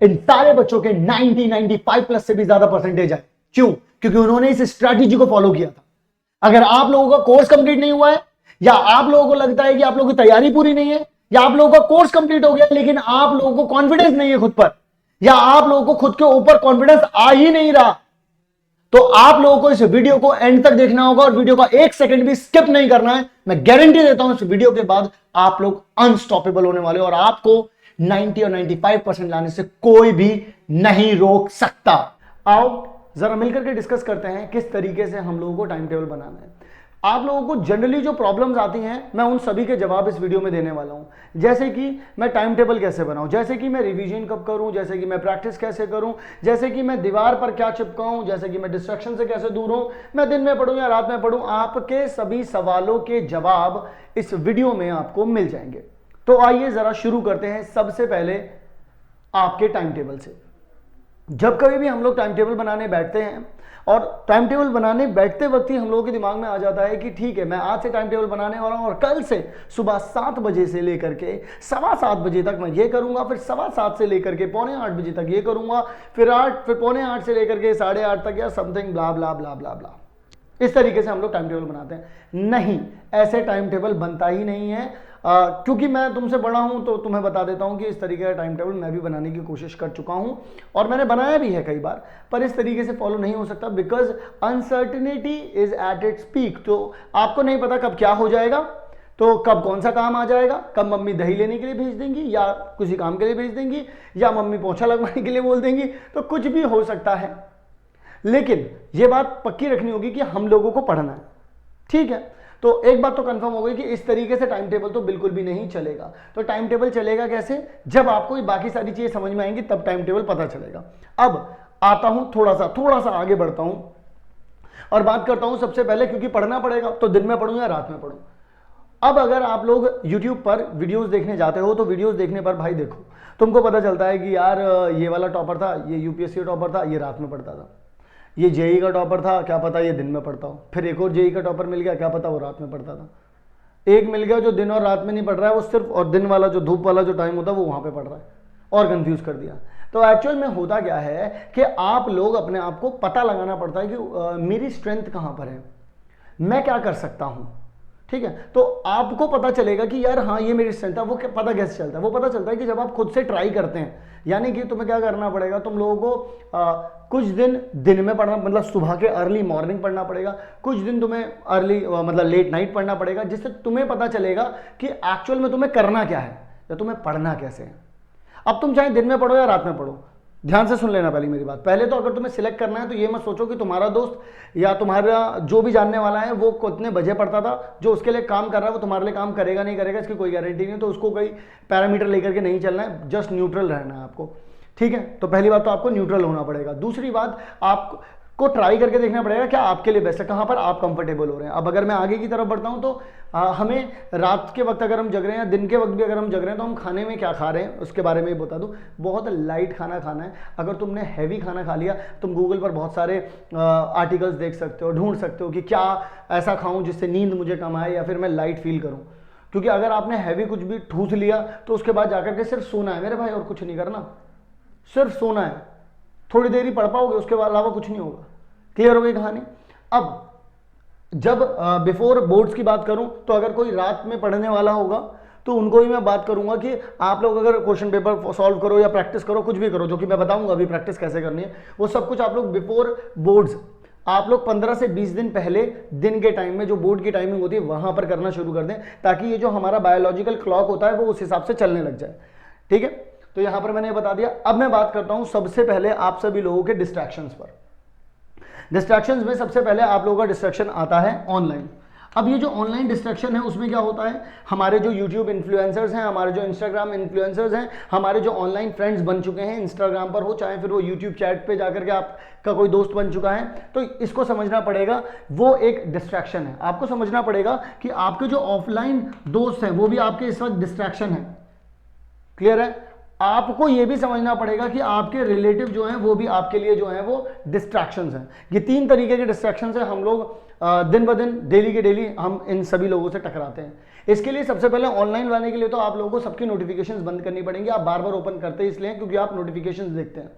इन सारे बच्चों के 95 प्लस से भी ज्यादा परसेंटेज आए। क्यों? क्योंकि उन्होंने इस स्ट्रैटेजी को फॉलो किया था। अगर आप लोगों का कोर्स कंप्लीट नहीं हुआ है, या आप लोगों को लगता है कि आप लोगों की तैयारी पूरी नहीं है, या आप लोगों का कोर्स कंप्लीट हो गया लेकिन आप लोगों को कॉन्फिडेंस नहीं है खुद पर, या आप लोगों को खुद के ऊपर कॉन्फिडेंस आ ही नहीं रहा, तो आप लोगों को इस वीडियो को एंड तक देखना होगा और वीडियो का 1 सेकंड भी स्किप नहीं करना है। मैं गारंटी देता हूं इस वीडियो के बाद आप लोग अनस्टॉपेबल होने वाले और आपको 90 और 95% लाने से कोई भी नहीं रोक सकता। आओ जरा मिलकर के डिस्कस करते हैं किस तरीके से हम लोगों को टाइम टेबल बनाना है। आप लोगों को जनरली जो प्रॉब्लम्स आती हैं मैं उन सभी के जवाब इस वीडियो में देने वाला हूं। जैसे कि मैं टाइम टेबल कैसे बनाऊं, जैसे कि मैं रिवीजन कब करूं, जैसे कि मैं प्रैक्टिस कैसे करूं, जैसे कि मैं दीवार पर क्या चिपकाऊं, जैसे कि मैं डिस्ट्रैक्शन से कैसे दूर हूं, मैं दिन में पढ़ूं या रात में पढ़ूं, आपके सभी सवालों के जवाब इस वीडियो में आपको मिल जाएंगे। तो आइए जरा शुरू करते हैं सबसे पहले आपके टाइम टेबल से। जब कभी भी हम लोग टाइम टेबल बनाने बैठते हैं और टाइम टेबल बनाने बैठते वक्त ही हम लोगों के दिमाग में आ जाता है कि ठीक है मैं आज से टाइम टेबल बनाने वाला हूं और कल से सुबह 7 बजे से लेकर के 7:15 बजे तक मैं ये करूंगा, फिर 7:15 से लेकर के 7:45 बजे तक ये करूंगा, फिर 7:45 से लेकर के 8:30 तक या समथिंग ब्ला ब्ला ब्ला ब्ला ब्ला। इस तरीके से हम लोग टाइम टेबल बनाते हैं। नहीं, ऐसे टाइम टेबल बनता ही नहीं है। क्योंकि मैं तुमसे बड़ा हूं तो तुम्हें बता देता हूं कि इस तरीके का टाइम टेबल मैं भी बनाने की कोशिश कर चुका हूं और मैंने बनाया भी है कई बार, पर इस तरीके से फॉलो नहीं हो सकता because uncertainty is at its peak. तो आपको नहीं पता कब क्या हो जाएगा, तो कब कौन सा काम आ जाएगा, कब मम्मी दही लेने के लिए भेज देंगी या किसी काम के लिए भेज देंगी या मम्मी पोछा लगवाने के लिए बोल देंगी, तो कुछ भी हो सकता है। लेकिन यह बात पक्की रखनी होगी कि हम लोगों को पढ़ना है, ठीक है। तो एक बात तो कंफर्म हो गई कि इस तरीके से टाइम टेबल तो बिल्कुल भी नहीं चलेगा। तो टाइम टेबल चलेगा कैसे? जब आपको ये बाकी सारी चीजें समझ में आएंगी तब टाइम टेबल पता चलेगा। अब आता हूं थोड़ा सा आगे बढ़ता हूं और बात करता हूं सबसे पहले, क्योंकि पढ़ना पड़ेगा तो दिन में पढ़ूं या रात में पढ़ूं। अब अगर आप लोग YouTube पर वीडियोस देखने जाते हो तो वीडियोस देखने पर भाई देखो तुमको पता चलता है कि यार ये वाला टॉपर था, ये UPSC टॉपर था, ये रात में पढ़ता था, ये जेई का टॉपर था, क्या पता ये दिन में पढ़ता हो, फिर एक और जेई का टॉपर मिल गया, क्या पता वो रात में पढ़ता था, एक मिल गया जो दिन और रात में नहीं पढ़ रहा है, वो सिर्फ और दिन वाला जो धूप वाला जो टाइम होता है वो वहां पे पढ़ रहा है और कंफ्यूज कर दिया। तो एक्चुअल में होता क्या है कि आप लोग अपने आप को पता लगाना पड़ता है कि मेरी स्ट्रेंथ कहां पर है, मैं क्या कर सकता हूं, ठीक है। तो आपको पता चलेगा कि यार हाँ ये मेरी स्ट्रेंथ है। वो पता कैसे चलता है? वो पता चलता है कि जब आप खुद से ट्राई करते हैं, यानी कि तुम्हें क्या करना पड़ेगा, तुम लोगों को कुछ दिन में पढ़ना, मतलब सुबह के अर्ली मॉर्निंग पढ़ना पड़ेगा, कुछ दिन तुम्हें अर्ली मतलब लेट नाइट पढ़ना पड़ेगा, जिससे तुम्हें पता चलेगा कि एक्चुअल में तुम्हें करना क्या है या तुम्हें पढ़ना कैसे है। अब तुम चाहे दिन में पढ़ो या रात में पढ़ो, ध्यान से सुन लेना पहले मेरी बात। पहले तो अगर तुम्हें सिलेक्ट करना है तो ये मत सोचो कि तुम्हारा दोस्त या तुम्हारा जो भी जानने वाला है वो कितने बजे पढ़ता था, जो उसके लिए काम कर रहा है वो तुम्हारे लिए काम करेगा नहीं करेगा इसकी कोई गारंटी नहीं, तो उसको कोई पैरामीटर लेकर के नहीं चलना है, जस्ट न्यूट्रल रहना है आपको, ठीक है। तो पहली बात तो आपको न्यूट्रल होना पड़ेगा। दूसरी बात, आपको ट्राई करके देखना पड़ेगा क्या आपके लिए बेस्ट है, कहां पर आप कंफर्टेबल हो रहे हैं। अब अगर मैं आगे की तरफ बढ़ता हूं तो हमें रात के वक्त अगर हम जग रहे हैं या दिन के वक्त भी अगर हम जग रहे हैं तो हम खाने में क्या खा रहे हैं उसके बारे में बता दूं। बहुत लाइट खाना खाना है। अगर तुमने हैवी खाना खा लिया, तुम गूगल पर बहुत सारे आर्टिकल्स देख सकते हो, ढूंढ सकते हो कि क्या ऐसा खाऊं जिससे नींद मुझे कम आए या फिर मैं लाइट फील करूं। क्योंकि अगर आपने हैवी कुछ भी ठूस लिया तो उसके बाद जाकर के सिर्फ सोना है मेरे भाई, और कुछ नहीं करना, सिर्फ सोना है। थोड़ी देर ही पढ़ पाओगे, उसके अलावा कुछ नहीं होगा। क्लियर हो गई कहानी। अब जब बिफोर बोर्ड्स की बात करूं तो अगर कोई रात में पढ़ने वाला होगा तो उनको ही मैं बात करूंगा कि आप लोग अगर क्वेश्चन पेपर सॉल्व करो या प्रैक्टिस करो, कुछ भी करो, जो कि मैं बताऊंगा अभी प्रैक्टिस कैसे करनी है, वो सब कुछ आप लोग बिफोर बोर्ड्स आप लोग 15 से 20 दिन पहले दिन के टाइम में जो बोर्ड की टाइमिंग होती है वहां पर करना शुरू कर दें, ताकि ये जो हमारा बायोलॉजिकल क्लॉक होता है वो उस हिसाब से चलने लग जाए, ठीक है। तो यहां पर मैंने बता दिया। अब मैं बात करता हूं सबसे पहले आप सभी लोगों के डिस्ट्रैक्शंस पर। डिस्ट्रैक्शंस में सबसे पहले आप लोगों का डिस्ट्रैक्शन आता है ऑनलाइन। अब ये जो ऑनलाइन डिस्ट्रैक्शन है उसमें क्या होता है, हमारे जो यूट्यूब इन्फ्लुएंसर्स हैं, हमारे जो इंस्टाग्राम इन्फ्लुएंसर्स हैं, हमारे जो ऑनलाइन फ्रेंड्स बन चुके हैं इंस्टाग्राम पर हो, चाहे फिर वो यूट्यूब चैट पे जाकर के आपका कोई दोस्त बन चुका है, तो इसको समझना पड़ेगा वो एक डिस्ट्रैक्शन है। आपको समझना पड़ेगा कि आपके जो ऑफलाइन दोस्त हैं वो भी आपके इस वक्त डिस्ट्रैक्शन है। क्लियर है। आपको यह भी समझना पड़ेगा कि आपके रिलेटिव जो हैं वो भी आपके लिए जो हैं वो डिस्ट्रैक्शंस हैं। ये 3 तरीके के डिस्ट्रैक्शंस हैं। हम लोग दिन ब दिन डेली के डेली हम इन सभी लोगों से टकराते हैं। इसके लिए सबसे पहले ऑनलाइन लाने के लिए तो आप लोगों को सबकी नोटिफिकेशंस बंद करनी पड़ेंगी। आप बार बार ओपन करते हैं इसलिए क्योंकि आप नोटिफिकेशंस देखते हैं,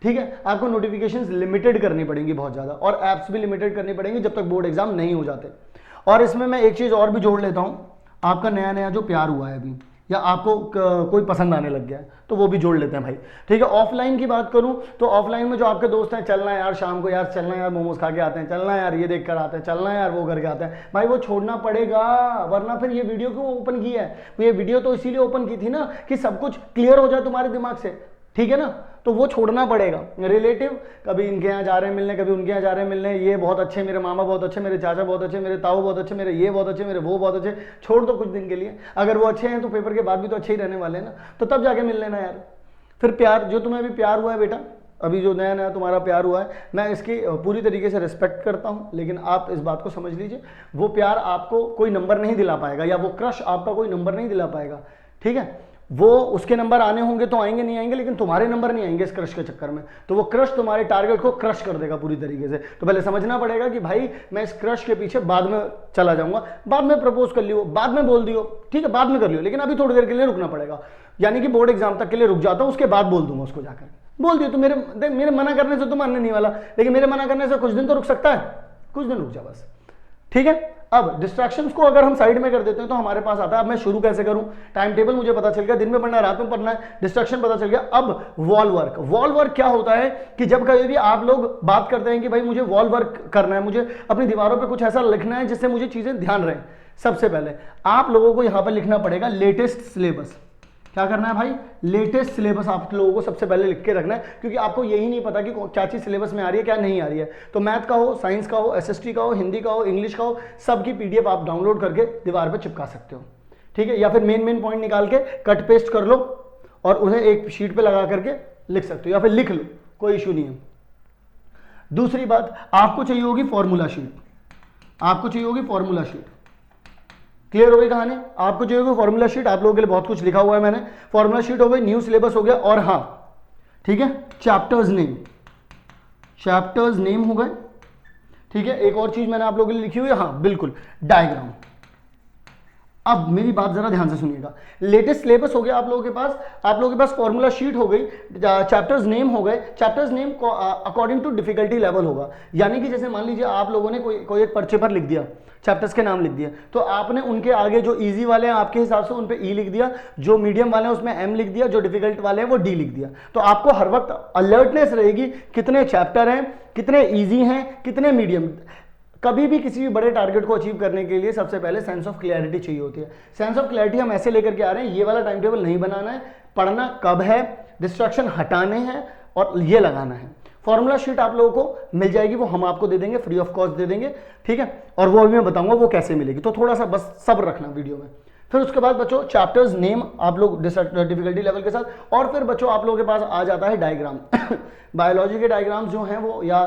ठीक है। आपको नोटिफिकेशंस लिमिटेड करनी पड़ेंगी बहुत ज़्यादा, और ऐप्स भी लिमिटेड करनी पड़ेंगी जब तक बोर्ड एग्जाम नहीं हो जाते। और इसमें मैं एक चीज़ और भी जोड़ लेता हूँ, आपका नया नया जो प्यार हुआ है अभी, या आपको कोई पसंद आने लग गया है, तो वो भी जोड़ लेते हैं भाई, ठीक है। ऑफलाइन की बात करूं तो ऑफलाइन में जो आपके दोस्त हैं, चलना है यार शाम को, यार चलना यार मोमोज खा के आते हैं, चलना यार ये देख कर आते हैं, चलना यार वो करके आते हैं, भाई वो छोड़ना पड़ेगा, वरना फिर ये वीडियो क्यों ओपन की है? ये वीडियो तो इसीलिए ओपन की थी ना कि सब कुछ क्लियर हो जाए तुम्हारे दिमाग से, ठीक है ना। तो वो छोड़ना पड़ेगा। रिलेटिव कभी इनके यहाँ जा रहे हैं मिलने, कभी उनके यहाँ जा रहे हैं मिलने, ये बहुत अच्छे, मेरे मामा बहुत अच्छे, मेरे चाचा बहुत अच्छे, मेरे ताऊ बहुत अच्छे, मेरे ये बहुत अच्छे, मेरे वो बहुत अच्छे, छोड़ दो कुछ दिन के लिए। अगर वो अच्छे हैं तो पेपर के बाद भी तो अच्छे ही रहने वाले हैं ना, तो तब जाके मिल लेना यार। फिर प्यार, जो तुम्हें अभी प्यार हुआ है बेटा, अभी जो नया नया तुम्हारा प्यार हुआ है, मैं इसकी पूरी तरीके से रिस्पेक्ट करता हूँ, लेकिन आप इस बात को समझ लीजिए, वो प्यार आपको कोई नंबर नहीं दिला पाएगा, या वो क्रश आपका कोई नंबर नहीं दिला पाएगा, ठीक है। वो उसके नंबर आने होंगे तो आएंगे, नहीं आएंगे, लेकिन तुम्हारे नंबर नहीं आएंगे इस क्रश के चक्कर में। तो वो क्रश तुम्हारे टारगेट को क्रश कर देगा पूरी तरीके से। तो पहले समझना पड़ेगा कि भाई मैं इस क्रश के पीछे बाद में चला जाऊंगा, बाद में प्रपोज कर लियो, बाद में बोल दियो, ठीक है, बाद में कर लियो, लेकिन अभी थोड़ी देर के लिए रुकना पड़ेगा। यानी कि बोर्ड एग्जाम तक के लिए रुक जाता हूँ, उसके बाद बोल दूंगा उसको जाकर, बोल दियो। तो मेरे मना करने से तो मानने नहीं वाला, लेकिन मेरे मना करने से कुछ दिन तो रुक सकता है, कुछ दिन रुक जा बस, ठीक है। अब डिस्ट्रैक्शंस को अगर हम साइड में कर देते हैं तो हमारे पास आता है, अब मैं शुरू कैसे करूं, टाइम टेबल मुझे पता चल गया, दिन में पढ़ना है, रात में पढ़ना है, डिस्ट्रैक्शन पता चल गया। अब वॉल वर्क, वॉल वर्क क्या होता है कि जब कभी भी आप लोग बात करते हैं कि भाई मुझे वॉल वर्क करना है, मुझे अपनी दीवारों पे कुछ ऐसा लिखना है जिससे मुझे चीजें ध्यान रहें, सबसे पहले आप लोगों को यहां पर लिखना पड़ेगा लेटेस्ट सिलेबस। क्या करना है भाई, लेटेस्ट सिलेबस आप लोगों को सबसे पहले लिख के रखना है, क्योंकि आपको यही नहीं पता कि क्या चीज सिलेबस में आ रही है, क्या नहीं आ रही है। तो मैथ का हो, साइंस का हो, एसएसटी का हो, हिंदी का हो, इंग्लिश का हो, सबकी पीडीएफ आप डाउनलोड करके दीवार पे चिपका सकते हो, ठीक है। या फिर मेन पॉइंट निकाल के कट पेस्ट कर लो और उन्हें एक शीट पे लगा करके लिख सकते हो, या फिर लिख लो, कोई इशू नहीं है। दूसरी बात, आपको चाहिए होगी फॉर्मूला शीट, आपको चाहिए होगी फॉर्मूला शीट। क्लियर हो गई कहानी? आपको जो है फॉर्मूला शीट, आप लोगों के लिए बहुत कुछ लिखा हुआ है मैंने, फॉर्मूला शीट हो गई, न्यू सिलेबस हो गया, और हाँ ठीक है, चैप्टर्स नेम, चैप्टर्स नेम हो गए, ठीक है। एक और चीज मैंने आप लोगों के लिए लिखी हुई है, हाँ बिल्कुल, डायग्राम। अब मेरी बात जरा ध्यान से सुनिएगा, लेटेस्ट सिलेबस हो गया आप लोगों के पास, आप लोगों के पास फॉर्मूला शीट हो गई, चैप्टर्स नेम हो गए। Chapters name according to difficulty level होगा, यानी कि जैसे मान लीजिए आप लोगों ने कोई एक पर्चे पर लिख दिया, चैप्टर्स के नाम लिख दिया, तो आपने उनके आगे जो इजी वाले हैं आपके हिसाब से उन पे ई लिख दिया, जो मीडियम वाले हैं उसमें एम लिख दिया, जो डिफिकल्ट वाले हैं वो डी लिख दिया। तो आपको हर वक्त अलर्टनेस रहेगी, कितने चैप्टर हैं, कितने ईजी हैं, कितने मीडियम। कभी भी किसी भी बड़े टारगेट को अचीव करने के लिए सबसे पहले सेंस ऑफ क्लैरिटी चाहिए होती है। सेंस ऑफ क्लैरिटी हम ऐसे लेकर के आ रहे हैं, ये वाला टाइम टेबल नहीं बनाना है, पढ़ना कब है, डिस्ट्रैक्शन हटाने हैं और ये लगाना है। फॉर्मूला शीट आप लोगों को मिल जाएगी, वो हम आपको दे देंगे, फ्री ऑफ कॉस्ट दे देंगे, ठीक है। और वो भी मैं बताऊंगा वो कैसे मिलेगी, तो थोड़ा सा बस सब्र रखना वीडियो में। फिर उसके बाद बच्चों चैप्टर्स नेम आप लोग डिफिकल्टी लेवल के साथ, और फिर बच्चों आप लोगों के पास आ जाता है डायग्राम। बायोलॉजी के डायग्राम्स जो हैं वो, या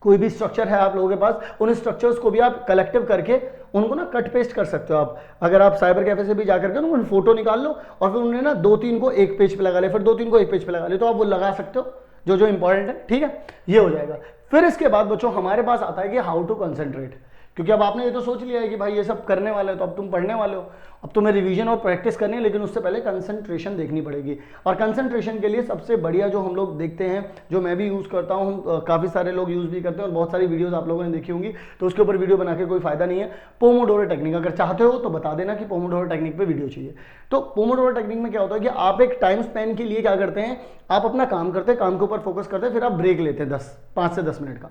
कोई भी स्ट्रक्चर है आप लोगों के पास, उन स्ट्रक्चर्स को भी आप कलेक्टिव करके उनको ना कट पेस्ट कर सकते हो। आप अगर आप साइबर कैफे से भी जाकर के उनको फोटो निकाल लो और फिर उन्हें ना 2-3 को एक पेज पे लगा ले, फिर 2-3 को एक पेज पे लगा ले, तो आप वो लगा सकते हो जो जो इंपॉर्टेंट है, ठीक है, ये हो जाएगा। फिर इसके बाद बच्चों हमारे पास आता है कि हाउ टू कंसंट्रेट, क्योंकि अब आपने ये तो सोच लिया है कि भाई ये सब करने वाले हो, तो अब तुम पढ़ने वाले हो, अब तुम्हें रिवीजन और प्रैक्टिस करनी है, लेकिन उससे पहले कंसंट्रेशन देखनी पड़ेगी। और कंसंट्रेशन के लिए सबसे बढ़िया जो हम लोग देखते हैं, जो मैं भी यूज़ करता हूँ, काफ़ी सारे लोग यूज़ भी करते हैं और बहुत सारी वीडियोस आप लोगों ने देखी होंगी, तो उसके ऊपर वीडियो बना के कोई फायदा नहीं है। पोमोडोरो टेक्निक, अगर चाहते हो तो बता देना कि पोमोडोरो टेक्निक पे वीडियो चाहिए। तो पोमोडोरो टेक्निक में क्या होता है कि आप एक टाइम स्पेन के लिए क्या करते हैं, आप अपना काम करते हैं, काम के ऊपर फोकस करते हैं, फिर आप ब्रेक लेते हैं 5 से 10 मिनट का।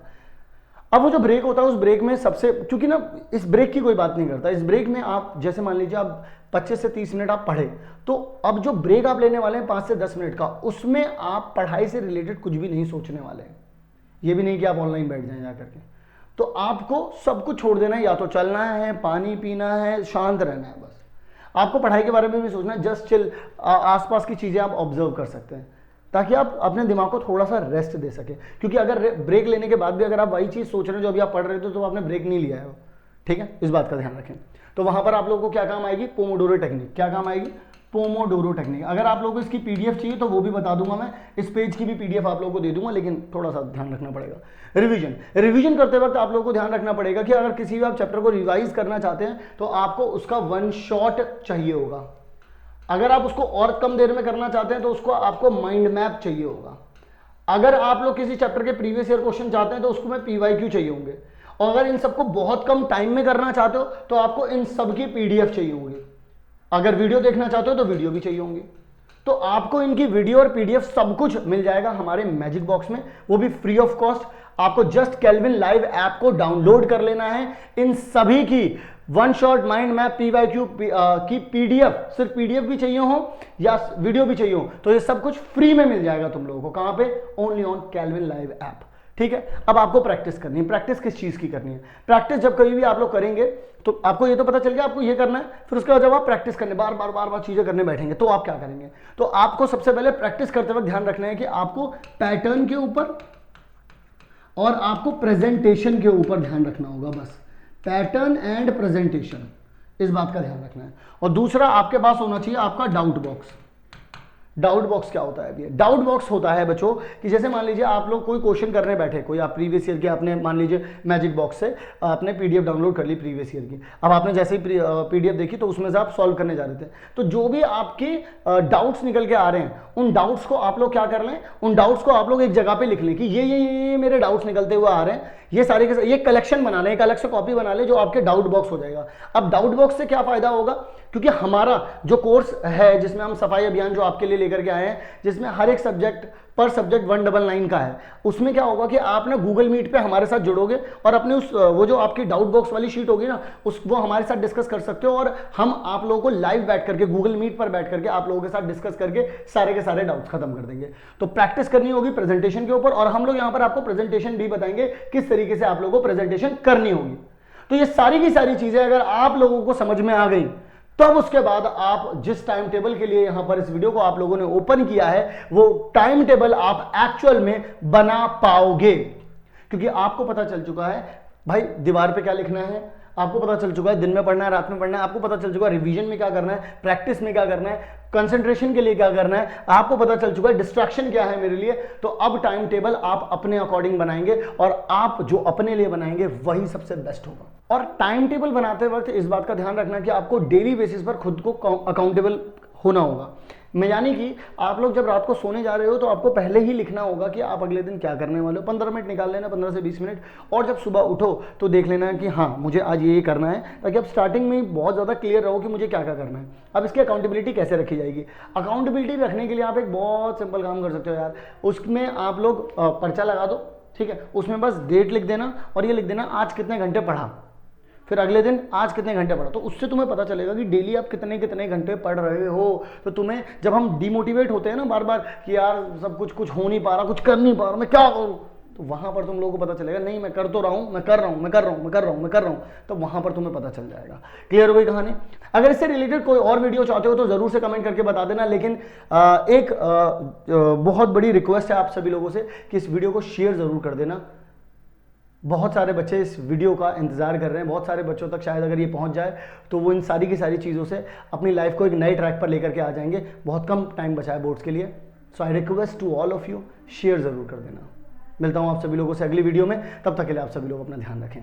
अब वो जो ब्रेक होता है उस ब्रेक में सबसे, क्योंकि ना इस ब्रेक की कोई बात नहीं करता, इस ब्रेक में आप जैसे मान लीजिए आप 25 से 30 मिनट आप पढ़े, तो अब जो ब्रेक आप लेने वाले हैं 5 से 10 मिनट का, उसमें आप पढ़ाई से रिलेटेड कुछ भी नहीं सोचने वाले हैं। ये भी नहीं कि आप ऑनलाइन बैठ जाएं जा करके, तो आपको सब कुछ छोड़ देना है, या तो चलना है, पानी पीना है, शांत रहना है, बस आपको पढ़ाई के बारे में भी सोचना है, जस्ट चिल, आसपास की चीजें आप ऑब्जर्व कर सकते हैं, ताकि आप अपने दिमाग को थोड़ा सा रेस्ट दे सके। क्योंकि अगर ब्रेक लेने के बाद भी अगर आप वही चीज सोच रहे हो जो अभी आप पढ़ रहे थे, तो आपने ब्रेक नहीं लिया है, ठीक है, इस बात का ध्यान रखें। तो वहां पर आप लोगों को क्या काम आएगी, पोमोडोरो टेक्निक। क्या काम आएगी, पोमोडोरो टेक्निक। अगर आप लोगों को इसकी पीडीएफ चाहिए तो वो भी बता दूंगा मैं, इस पेज की भी पीडीएफ आप लोगों को दे दूंगा, लेकिन थोड़ा सा ध्यान रखना पड़ेगा। रिवीजन करते वक्त आप लोगों को ध्यान रखना पड़ेगा कि अगर किसी भी आप चैप्टर को रिवाइज करना चाहते हैं तो आपको उसका वन शॉट चाहिए होगा। अगर आप उसको और कम देर में करना चाहते हैं तो उसको आपको माइंड मैप चाहिए होगा। अगर आप लोग किसी चैप्टर के प्रीवियस ईयर क्वेश्चन चाहते हैं तो उसको में पीवाईक्यू चाहिए होंगे। और अगर इन सबको बहुत कम टाइम में करना चाहते हो तो आपको इन सब की पीडीएफ चाहिए होगी। अगर वीडियो देखना चाहते हो तो वीडियो भी चाहिए होंगी। तो आपको इनकी वीडियो और पीडीएफ सब कुछ मिल जाएगा हमारे मैजिक बॉक्स में, वो भी फ्री ऑफ कॉस्ट। आपको जस्ट केल्विन लाइव ऐप को डाउनलोड कर लेना है। इन सभी की one shot mind map PYQ की पीडीएफ, सिर्फ पीडीएफ भी चाहिए हो या वीडियो भी चाहिए हो तो ये सब कुछ फ्री में मिल जाएगा तुम लोगों को। कहां पे? Only on kelvin live app. ठीक है, अब आपको प्रैक्टिस करनी है। प्रैक्टिस किस चीज की करनी है? प्रैक्टिस जब कभी भी आप लोग करेंगे तो आपको ये तो पता चल गया आपको ये करना है, फिर उसके बाद जब आप प्रैक्टिस करने बार बार चीजें करने बैठेंगे तो आप क्या करेंगे? तो आपको सबसे पहले प्रैक्टिस करते वक्त ध्यान रखना है कि आपको पैटर्न के ऊपर और आपको प्रेजेंटेशन के ऊपर ध्यान रखना होगा। बस पैटर्न एंड प्रेजेंटेशन, इस बात का ध्यान रखना है। और दूसरा आपके पास होना चाहिए आपका डाउट बॉक्स। डाउट बॉक्स क्या होता है? अभी डाउट बॉक्स होता है बच्चों कि जैसे मान लीजिए आप लोग कोई क्वेश्चन करने बैठे, कोई आप प्रीवियस ईयर के आपने मान लीजिए मैजिक बॉक्स से आपने पीडीएफ डाउनलोड कर ली प्रीवियस ईयर की। अब आपने जैसे ही पीडीएफ देखी तो उसमें से आप सॉल्व करने जा रहे थे, तो जो भी आपके डाउट्स निकल के आ रहे हैं उन डाउट्स को आप लोग क्या कर लें, उन डाउट्स को आप लोग एक जगह पे लिख लें कि ये मेरे डाउट्स निकलते हुए आ रहे हैं, ये सारे के ये कलेक्शन बना लें, एक अलग से कॉपी बना लें जो आपके डाउट बॉक्स हो जाएगा। अब डाउट बॉक्स से क्या फायदा होगा? क्योंकि हमारा जो कोर्स है जिसमें हम सफाई अभियान जो आपके लिए लेकर के आए हैं, जिसमें हर एक सब्जेक्ट पर सब्जेक्ट 199 का है, उसमें क्या होगा कि आप ना गूगल मीट पे हमारे साथ जुड़ोगे और अपने उस वो जो आपकी डाउट बॉक्स वाली शीट होगी ना वो हमारे साथ डिस्कस कर सकते हो और हम आप लोगों को लाइव बैठ करके गूगल मीट पर बैठ करके आप लोगों के साथ डिस्कस करके सारे के सारे डाउट्स खत्म कर देंगे। तो प्रैक्टिस करनी होगी प्रेजेंटेशन के ऊपर और हम लोग यहाँ पर आपको प्रेजेंटेशन भी बताएंगे किस तरीके से आप लोगों को प्रेजेंटेशन करनी होगी। तो ये सारी की सारी चीजें अगर आप लोगों को समझ में आ गई तब उसके बाद आप जिस टाइम टेबल के लिए यहां पर इस वीडियो को आप लोगों ने ओपन किया है वो टाइम टेबल आप एक्चुअल में बना पाओगे। क्योंकि आपको पता चल चुका है भाई दीवार पे क्या लिखना है, आपको पता चल चुका है दिन में पढ़ना है रात में पढ़ना है, आपको पता चल चुका है रिवीजन में क्या करना है, प्रैक्टिस में क्या करना है, कंसंट्रेशन के लिए क्या करना है, आपको पता चल चुका है डिस्ट्रैक्शन क्या है मेरे लिए। तो अब टाइम टेबल आप अपने अकॉर्डिंग बनाएंगे और आप जो अपने लिए बनाएंगे वही सबसे बेस्ट होगा। और टाइम टेबल बनाते वक्त इस बात का ध्यान रखना कि आपको डेली बेसिस पर खुद को अकाउंटेबल होना होगा। मैं यानी कि आप लोग जब रात को सोने जा रहे हो तो आपको पहले ही लिखना होगा कि आप अगले दिन क्या करने वाले हो। 15 मिनट निकाल लेना, 15 से 20 मिनट, और जब सुबह उठो तो देख लेना कि हाँ मुझे आज ये करना है, ताकि आप स्टार्टिंग में बहुत ज़्यादा क्लियर रहो कि मुझे क्या क्या करना है। अब इसकी अकाउंटेबिलिटी कैसे रखी जाएगी? अकाउंटेबिलिटी रखने के लिए आप एक बहुत सिंपल काम कर सकते हो यार। उसमें आप लोग पर्चा लगा दो, ठीक है, उसमें बस डेट लिख देना और ये लिख देना आज कितने घंटे पढ़ा, फिर अगले दिन आज कितने घंटे पढ़ा। तो उससे तुम्हें पता चलेगा कि डेली आप कितने कितने घंटे पढ़ रहे हो। तो तुम्हें जब हम डिमोटिवेट होते हैं ना बार बार कि यार सब कुछ हो नहीं पा रहा, कुछ कर नहीं पा रहा, मैं क्या करूं, तो वहां पर तुम लोगों को पता चलेगा नहीं मैं कर तो रहा हूं, मैं कर रहा हूं, तो वहां पर तुम्हें पता चल जाएगा। क्लियर हो गई कहानी? अगर इससे रिलेटेड कोई और वीडियो चाहते हो तो जरूर से कमेंट करके बता देना। लेकिन एक बहुत बड़ी रिक्वेस्ट है आप सभी लोगों से कि इस वीडियो को शेयर जरूर कर देना। बहुत सारे बच्चे इस वीडियो का इंतजार कर रहे हैं, बहुत सारे बच्चों तक शायद अगर ये पहुंच जाए तो वो इन सारी की सारी चीज़ों से अपनी लाइफ को एक नए ट्रैक पर लेकर के आ जाएंगे। बहुत कम टाइम बचा है बोर्ड्स के लिए, so I request to all of you, share ज़रूर कर देना। मिलता हूँ आप सभी लोगों से अगली वीडियो में, तब तक के लिए आप सभी लोग अपना ध्यान रखें।